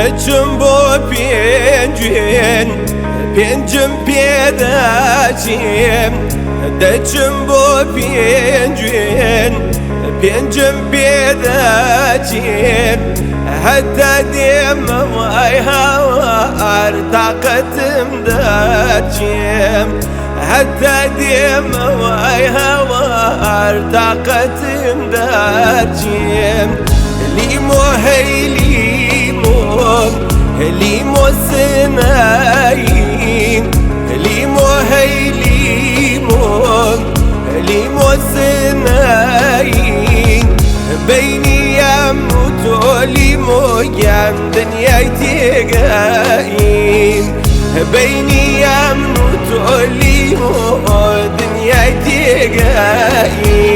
دچم بۆ پێنجێن پێنجم پێداچێم دەچم بۆ پێنجێن پێنجم پێداچێم هەتا دێمەوەی هاوار تاقەتم داچێم هەتا دێمەوەی هاوار تاقەتم داچێم لیمۆ هەی لیمۆ سناین لیمۆ هەی لیمۆ سناین بینیم و تۆ لیمۆیان دنیای تێگەین بینیم و تۆ لیمۆ دنیای تێگەین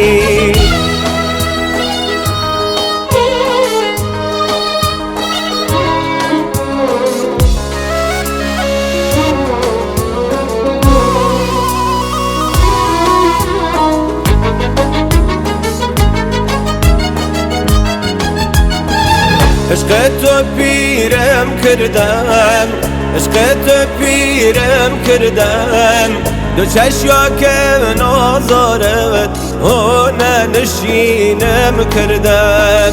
عشقت تو پیرم کردم عشقت تو پیرم کردم دو چشیا که نازارت هونه نشینم کردم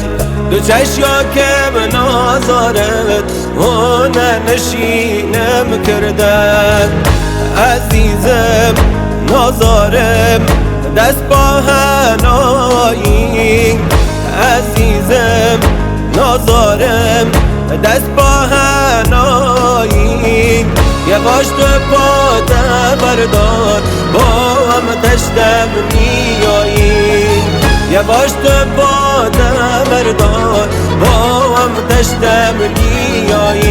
دو چشیا که نازارت هونه نشینم کردم عزیزم نازارم دست با هنایی عزیزم نازارم دست با هنایی یواش تو پادم بردار با هم دشتم میایی یواش تو پادم بردار با هم دشتم میایی